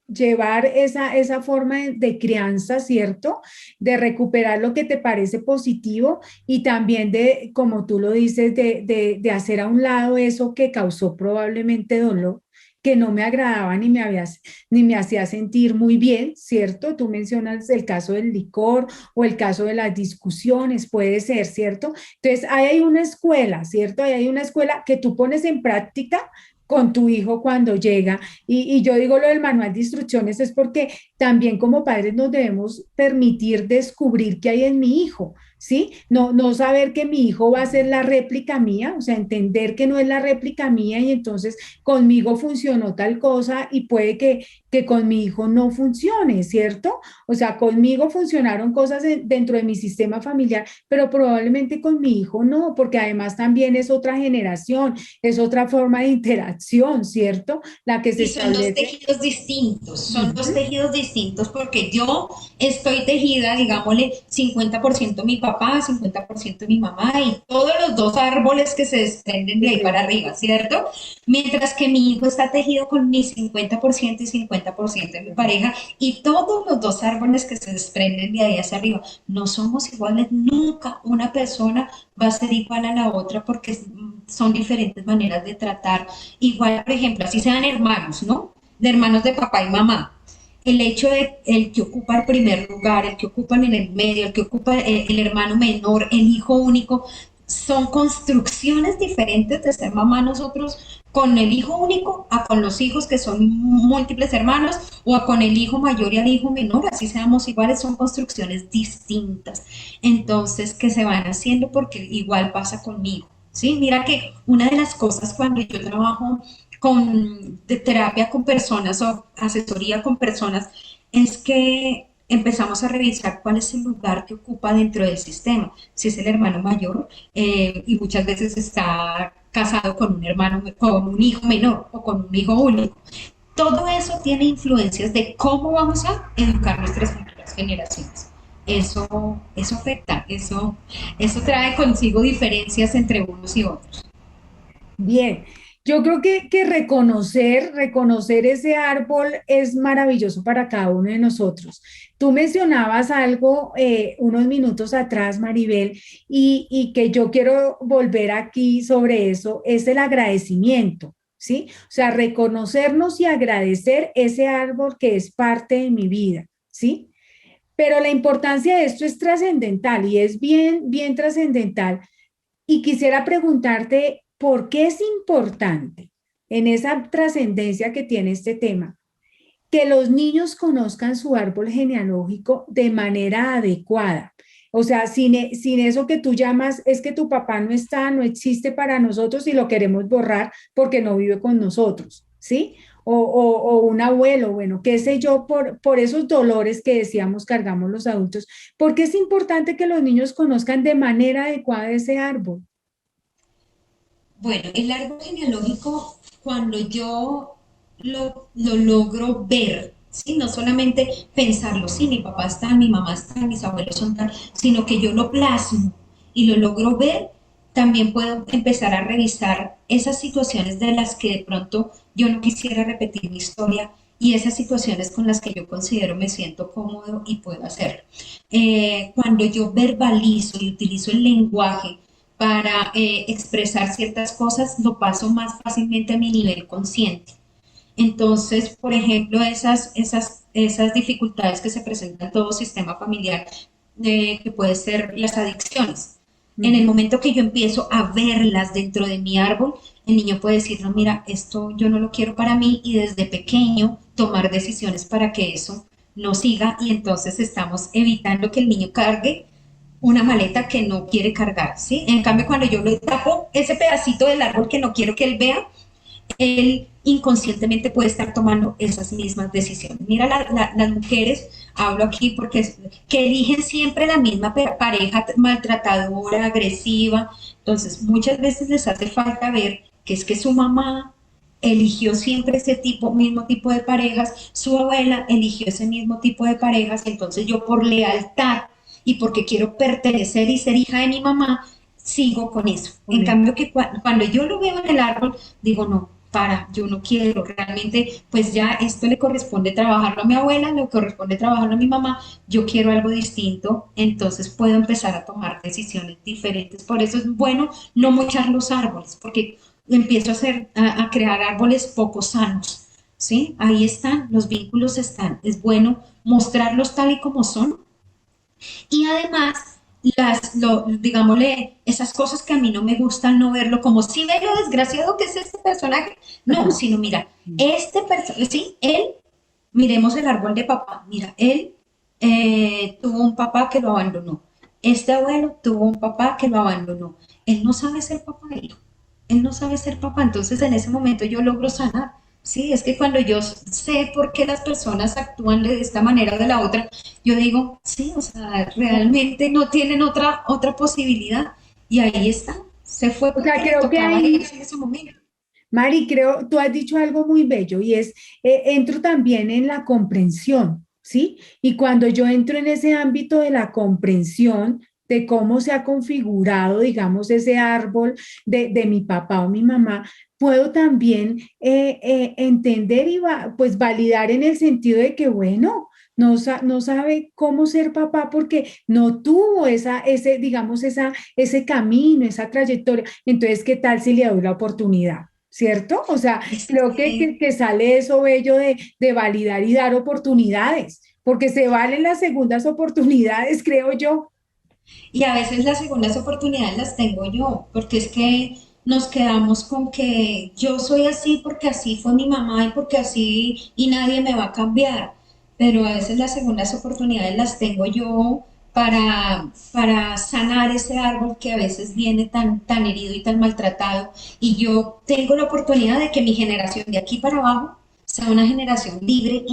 [SPEAKER 2] llevar esa forma de crianza, ¿cierto? De recuperar lo que te parece positivo y también de, como tú lo dices, de hacer a un lado eso que causó probablemente dolor, que no me agradaba ni me hacía sentir muy bien, ¿cierto? Tú mencionas el caso del licor o el caso de las discusiones, puede ser, ¿cierto? Entonces, ahí hay una escuela, ¿cierto? Ahí hay una escuela que tú pones en práctica con tu hijo cuando llega. Y yo digo lo del manual de instrucciones es porque también como padres nos debemos permitir descubrir qué hay en mi hijo, ¿sí? No saber que mi hijo va a ser la réplica mía, o sea, entender que no es la réplica mía y entonces conmigo funcionó tal cosa y puede que con mi hijo no funcione, ¿cierto? O sea, conmigo funcionaron cosas dentro de mi sistema familiar, pero probablemente con mi hijo no, porque además también es otra generación, es otra forma de interacción interacción, ¿cierto? La que se
[SPEAKER 3] Y son dos
[SPEAKER 2] establece.
[SPEAKER 3] dos tejidos distintos porque yo estoy tejida, digámosle, 50% mi papá, 50% mi mamá y todos los dos árboles que se desprenden de ahí para arriba, ¿cierto? Mientras que mi hijo está tejido con mi 50% y 50% de mi pareja y todos los dos árboles que se desprenden de ahí hacia arriba. No somos iguales, nunca una persona va a ser igual a la otra porque son diferentes maneras de tratar. Igual, por ejemplo, así sean hermanos, ¿no? De hermanos de papá y mamá. El hecho de el que ocupa el primer lugar, el que ocupa en el medio, el que ocupa el hermano menor, el hijo único, son construcciones diferentes de ser mamá nosotros con el hijo único a con los hijos que son múltiples hermanos o a con el hijo mayor y al hijo menor, así seamos iguales, son construcciones distintas. Entonces, que se van haciendo porque igual pasa conmigo. Sí, mira que una de las cosas cuando yo trabajo de terapia con personas o asesoría con personas es que empezamos a revisar cuál es el lugar que ocupa dentro del sistema. Si es el hermano mayor y muchas veces está casado con un hermano, con un hijo menor o con un hijo único. Todo eso tiene influencias de cómo vamos a educar nuestras futuras generaciones. Eso afecta, eso trae consigo diferencias entre unos y otros.
[SPEAKER 2] Bien, yo creo que reconocer ese árbol es maravilloso para cada uno de nosotros. Tú mencionabas algo unos minutos atrás, Maribel, y que yo quiero volver aquí sobre eso, es el agradecimiento, ¿sí? O sea, reconocernos y agradecer ese árbol que es parte de mi vida, ¿sí? Pero la importancia de esto es trascendental y es bien trascendental. Y quisiera preguntarte, ¿por qué es importante en esa trascendencia que tiene este tema que los niños conozcan su árbol genealógico de manera adecuada? O sea, sin eso que tú llamas, es que tu papá no está, no existe para nosotros y lo queremos borrar porque no vive con nosotros, ¿sí? O un abuelo, bueno, qué sé yo, por esos dolores que decíamos cargamos los adultos. ¿Por qué es importante que los niños conozcan de manera adecuada ese árbol?
[SPEAKER 3] Bueno, el árbol genealógico, cuando yo lo logro ver, ¿sí? No solamente pensarlo, sí, mi papá está, mi mamá está, mis abuelos son tal, sino que yo lo plasmo y lo logro ver, también puedo empezar a revisar esas situaciones de las que de pronto yo no quisiera repetir mi historia y esas situaciones con las que yo considero me siento cómodo y puedo hacer. Cuando yo verbalizo y utilizo el lenguaje para expresar ciertas cosas, lo paso más fácilmente a mi nivel consciente. Entonces, por ejemplo, esas dificultades que se presentan en todo sistema familiar, que puede ser las adicciones. En el
[SPEAKER 2] Ujú.
[SPEAKER 3] momento que yo empiezo a verlas dentro de mi árbol, el niño puede decir, no, mira, esto yo no lo quiero para mí y desde pequeño tomar decisiones para que eso no siga y entonces estamos evitando que el niño cargue una maleta que no quiere cargar, ¿sí? En cambio, cuando yo le tapo ese pedacito del árbol que no quiero que él vea, él inconscientemente puede estar tomando esas mismas decisiones. Mira, las mujeres, hablo aquí porque que eligen siempre la misma pareja maltratadora, agresiva, entonces muchas veces les hace falta ver que es que su mamá eligió siempre ese mismo tipo de parejas, su abuela eligió ese mismo tipo de parejas, entonces yo por lealtad y porque quiero pertenecer y ser hija de mi mamá, sigo con eso. En cambio, que cuando yo lo veo en el árbol, digo, no, yo no quiero, realmente, pues ya esto le corresponde trabajarlo a mi abuela, le corresponde trabajarlo a mi mamá, yo quiero algo distinto, entonces puedo empezar a tomar decisiones diferentes. Por eso es bueno no mochar los árboles, porque empiezo a crear árboles poco sanos. ¿Sí? Ahí están, los vínculos están. Es bueno mostrarlos tal y como son y además, digámosle, esas cosas que a mí no me gustan, no verlo como si ve lo desgraciado que es este personaje. No, sino mira, este personaje, sí, él, miremos el árbol de papá, mira, él tuvo un papá que lo abandonó. Este abuelo tuvo un papá que lo abandonó. Él no sabe ser papá, hijo. Él no sabe ser papá. Entonces, en ese momento yo logro sanar. Sí, es que cuando yo sé por qué las personas actúan de esta manera o de la otra, yo digo, sí, o sea, realmente no tienen otra posibilidad. Y ahí está, se fue
[SPEAKER 2] O sea,
[SPEAKER 3] porque le tocaba irse en ese momento.
[SPEAKER 2] Mari, creo, tú has dicho algo muy bello y es, entro también en la comprensión, ¿sí? Y cuando yo entro en ese ámbito de la comprensión de cómo se ha configurado, digamos, ese árbol de mi papá o mi mamá, puedo también entender y pues validar en el sentido de que, bueno, no sabe cómo ser papá porque no tuvo digamos, ese camino, esa trayectoria. Entonces, ¿qué tal si le doy la oportunidad? ¿Cierto? O sea,
[SPEAKER 3] Es
[SPEAKER 2] creo
[SPEAKER 3] que
[SPEAKER 2] que sale eso bello de validar y dar oportunidades, porque se valen las segundas oportunidades, creo yo.
[SPEAKER 3] Y a veces las segundas oportunidades las tengo yo, porque es que nos quedamos con que yo soy así porque así fue mi mamá y porque así y nadie me va a cambiar. Pero a veces las segundas oportunidades las tengo yo para sanar ese árbol que a veces viene tan herido y tan maltratado. Y yo tengo la oportunidad de que mi generación de aquí para abajo sea una generación libre,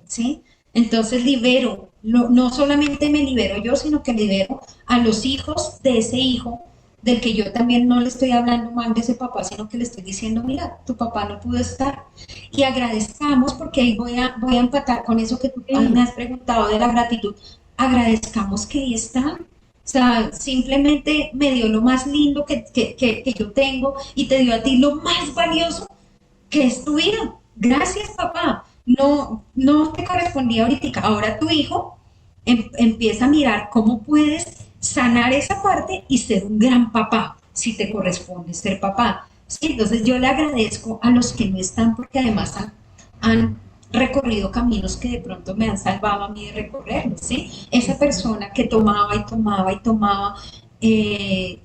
[SPEAKER 3] ¿sí? Entonces libero, no solamente me libero yo, sino que libero a los hijos de ese hijo, del que yo también no le estoy hablando mal de ese papá, sino que le estoy diciendo, mira, tu papá no pudo estar. Y agradezcamos, porque ahí voy a empatar con eso que tú me
[SPEAKER 2] Sí,
[SPEAKER 3] has preguntado de la gratitud, agradezcamos que ahí está. O sea, simplemente me dio lo más lindo que yo tengo y te dio a ti lo más valioso que es tu vida. Gracias, papá. No te correspondía ahorita. Ahora tu hijo empieza a mirar cómo puedes sanar esa parte y ser un gran papá, si te corresponde ser papá. Sí, entonces yo le agradezco a los que no están porque además han recorrido caminos que de pronto me han salvado a mí de recorrerlos, ¿sí? Esa persona que tomaba y tomaba y tomaba, y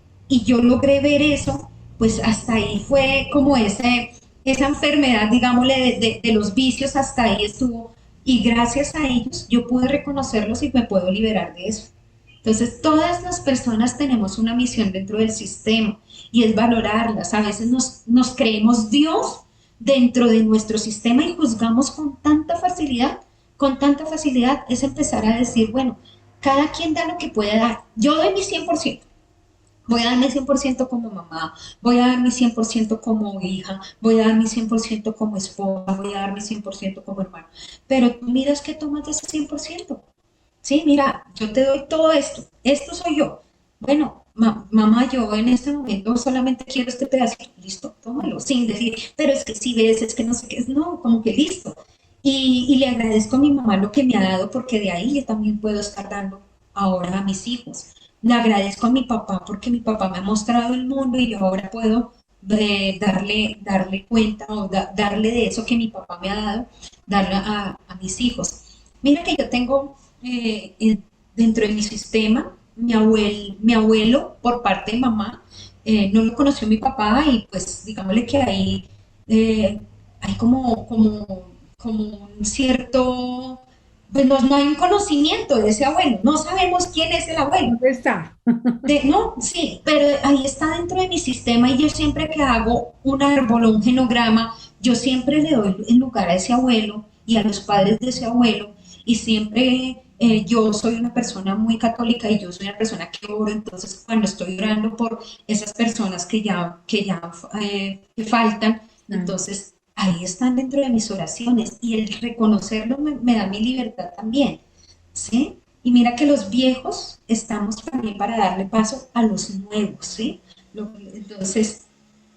[SPEAKER 3] yo logré ver eso, pues hasta ahí fue como esa enfermedad, digámosle, de los vicios, hasta ahí estuvo. Y gracias a ellos yo pude reconocerlos y me puedo liberar de eso. Entonces, todas las personas tenemos una misión dentro del sistema y es valorarlas. A veces nos creemos Dios dentro de nuestro sistema y juzgamos con tanta facilidad, es empezar a decir, bueno, cada quien da lo que puede dar. Yo doy mi 100%. Voy a dar mi 100% como mamá, voy a dar mi 100% como hija, voy a dar mi 100% como esposa, voy a dar mi 100% como hermano. Pero tú miras que tomas de ese 100%. Sí, mira, yo te doy todo esto soy yo. Bueno, mamá, yo en este momento solamente quiero este pedacito, listo, tómalo, sin decir, pero es que si ves, es que no sé qué es, no, como que listo. Y le agradezco a mi mamá lo que me ha dado, porque de ahí yo también puedo estar dando ahora a mis hijos. Le agradezco a mi papá porque mi papá me ha mostrado el mundo y yo ahora puedo darle cuenta o darle de eso que mi papá me ha dado, darle a mis hijos. Mira que yo tengo dentro de mi sistema, mi abuelo por parte de mamá, no lo conoció mi papá y pues digámosle que ahí hay como un cierto, pues no hay un conocimiento de ese abuelo, no sabemos quién es el abuelo.
[SPEAKER 2] ¿dónde está?
[SPEAKER 3] No, sí, pero ahí está dentro de mi sistema y yo siempre que hago un árbol o un genograma, yo siempre le doy el lugar a ese abuelo y a los padres de ese abuelo y siempre yo soy una persona muy católica y yo soy una persona que oro, entonces cuando estoy orando por esas personas que faltan,
[SPEAKER 2] Ah,
[SPEAKER 3] entonces ahí están dentro de mis oraciones y el reconocerlo me da mi libertad también, ¿sí? Y mira que los viejos estamos también para darle paso a los nuevos, ¿sí? Entonces,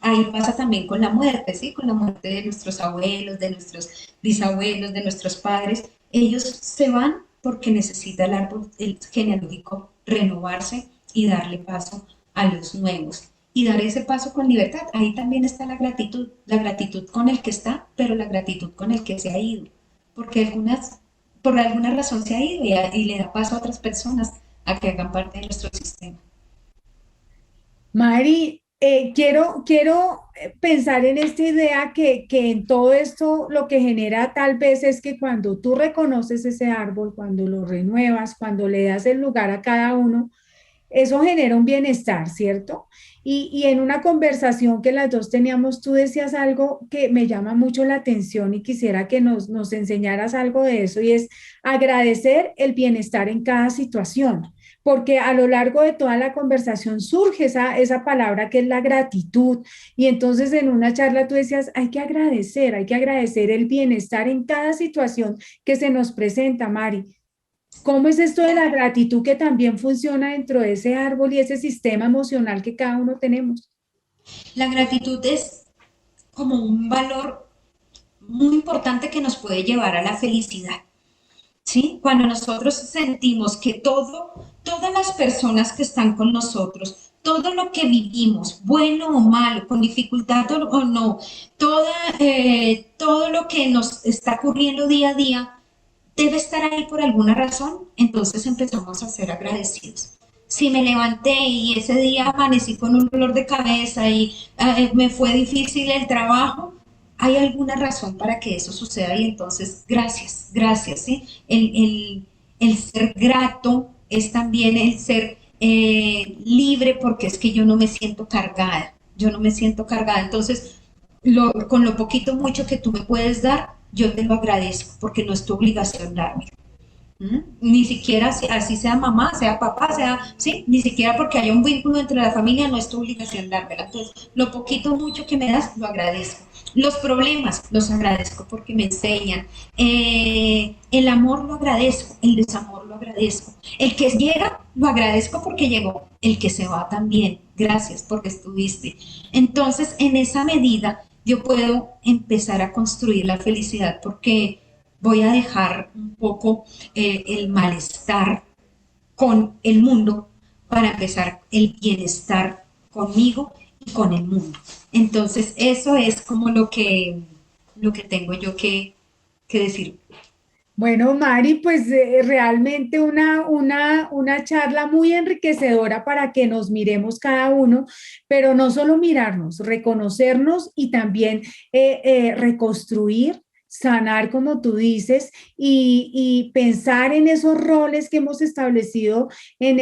[SPEAKER 3] ahí pasa también con la muerte, ¿sí? Con la muerte de nuestros abuelos, de nuestros bisabuelos, de nuestros padres. Ellos se van porque necesita el árbol el genealógico renovarse y darle paso a los nuevos. Y dar ese paso con libertad. Ahí también está la gratitud con el que está, pero la gratitud con el que se ha ido. Porque por alguna razón se ha ido y le da paso a otras personas a que hagan parte de nuestro sistema.
[SPEAKER 2] Mari, quiero pensar en esta idea que en todo esto lo que genera tal vez es que cuando tú reconoces ese árbol, cuando lo renuevas, cuando le das el lugar a cada uno, eso genera un bienestar, ¿cierto? Y en una conversación que las dos teníamos, tú decías algo que me llama mucho la atención y quisiera que nos enseñaras algo de eso, y es agradecer el bienestar en cada situación, porque a lo largo de toda la conversación surge esa palabra que es la gratitud, y entonces en una charla tú decías, hay que agradecer el bienestar en cada situación que se nos presenta, Mari. ¿Cómo es esto de la gratitud que también funciona dentro de ese árbol y ese sistema emocional que cada uno tenemos?
[SPEAKER 3] La gratitud es como un valor muy importante que nos puede llevar a la felicidad. ¿Sí? Cuando nosotros sentimos que todas las personas que están con nosotros, todo lo que vivimos, bueno o malo, con dificultad o no, todo lo que nos está ocurriendo día a día, debe estar ahí por alguna razón, entonces empezamos a ser agradecidos. Si me levanté y ese día amanecí con un dolor de cabeza y me fue difícil el trabajo, hay alguna razón para que eso suceda y entonces gracias, gracias, ¿sí? El ser grato es también el ser libre porque es que yo no me siento cargada, yo no me siento cargada. Entonces, con lo poquito mucho que tú me puedes dar, yo te lo agradezco porque no es tu obligación darme. ¿Mm? Ni siquiera así sea mamá, sea papá, sea, sí, ni siquiera porque haya un vínculo entre la familia, no es tu obligación dármela. Entonces, lo poquito mucho que me das, lo agradezco. Los problemas los agradezco porque me enseñan. El amor lo agradezco, el desamor lo agradezco. El que llega, lo agradezco porque llegó. El que se va también, gracias porque estuviste. Entonces, en esa medida, yo puedo empezar a construir la felicidad porque voy a dejar un poco el malestar con el mundo para empezar el bienestar conmigo y con el mundo. Entonces, eso es como lo que tengo yo que decir.
[SPEAKER 2] Bueno, Mari, pues realmente una charla muy enriquecedora para que nos miremos cada uno, pero no solo mirarnos, reconocernos y también reconstruir, sanar, como tú dices, y pensar en esos roles que hemos establecido en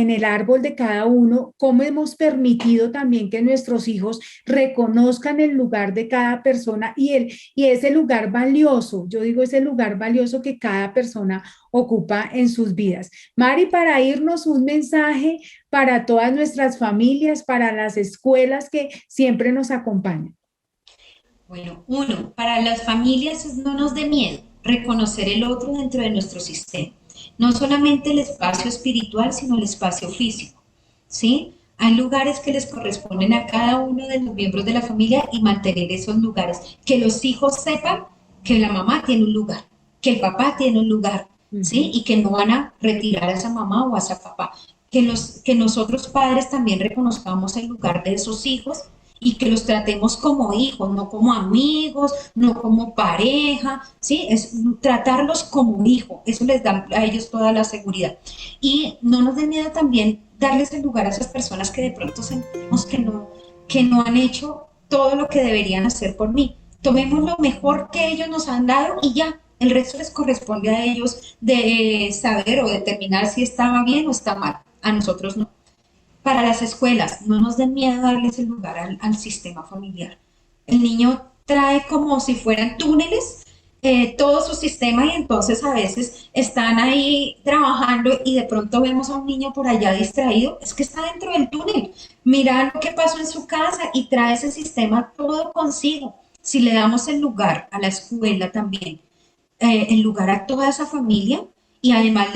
[SPEAKER 2] el árbol de cada uno, cómo hemos permitido también que nuestros hijos reconozcan el lugar de cada persona y ese lugar valioso, yo digo ese lugar valioso que cada persona ocupa en sus vidas. Mari, para irnos, un mensaje para todas nuestras familias, para las escuelas que siempre nos acompañan.
[SPEAKER 3] Bueno, uno, para las familias no nos dé miedo reconocer el otro dentro de nuestro sistema. No solamente el espacio espiritual, sino el espacio físico. ¿Sí? Hay lugares que les corresponden a cada uno de los miembros de la familia y mantener esos lugares. Que los hijos sepan que la mamá tiene un lugar, que el papá tiene un lugar, ¿sí? Y que no van a retirar a esa mamá o a ese papá. Que nosotros padres también reconozcamos el lugar de esos hijos y que los tratemos como hijos, no como amigos, no como pareja, ¿sí? Es tratarlos como hijos, eso les da a ellos toda la seguridad. Y no nos dé miedo también darles el lugar a esas personas que de pronto sentimos que no han hecho todo lo que deberían hacer por mí. Tomemos lo mejor que ellos nos han dado y ya, el resto les corresponde a ellos de saber o determinar si estaba bien o está mal, a nosotros no. Para las escuelas, no nos den miedo darles el lugar al sistema familiar. El niño trae como si fueran túneles todo su sistema y entonces a veces están ahí trabajando y de pronto vemos a un niño por allá distraído, es que está dentro del túnel, mira lo que pasó en su casa y trae ese sistema todo consigo. Si le damos el lugar a la escuela también, el lugar a toda esa familia y además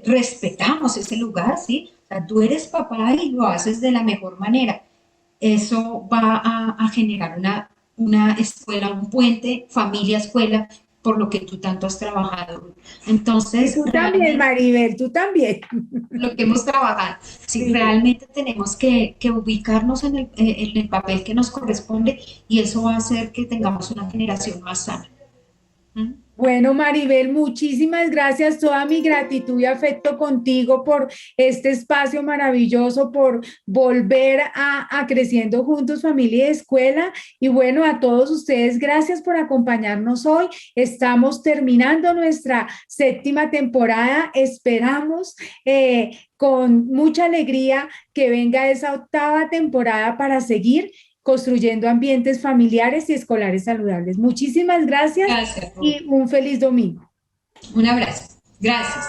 [SPEAKER 3] respetamos ese lugar, ¿sí? O sea, tú eres papá y lo haces de la mejor manera. Eso va a generar una escuela, un puente, familia-escuela, por lo que tú tanto has trabajado.
[SPEAKER 2] Y
[SPEAKER 3] Entonces,
[SPEAKER 2] tú también,
[SPEAKER 3] realmente
[SPEAKER 2] Maribel, tú también.
[SPEAKER 3] lo que hemos trabajado, sí,
[SPEAKER 2] Sí.
[SPEAKER 3] realmente tenemos que ubicarnos en el papel que nos corresponde y eso va a hacer que tengamos una generación más sana.
[SPEAKER 2] Bueno, Maribel, muchísimas gracias. Toda mi gratitud y afecto contigo por este espacio maravilloso, por volver a Creciendo Juntos, Familia y Escuela. Y bueno, a todos ustedes, gracias por acompañarnos hoy. Estamos terminando nuestra 7ª temporada. Esperamos con mucha alegría que venga esa 8ª temporada para seguir construyendo ambientes familiares y escolares saludables. Muchísimas gracias
[SPEAKER 3] Gracias.
[SPEAKER 2] y un feliz domingo.
[SPEAKER 3] Un abrazo. Gracias.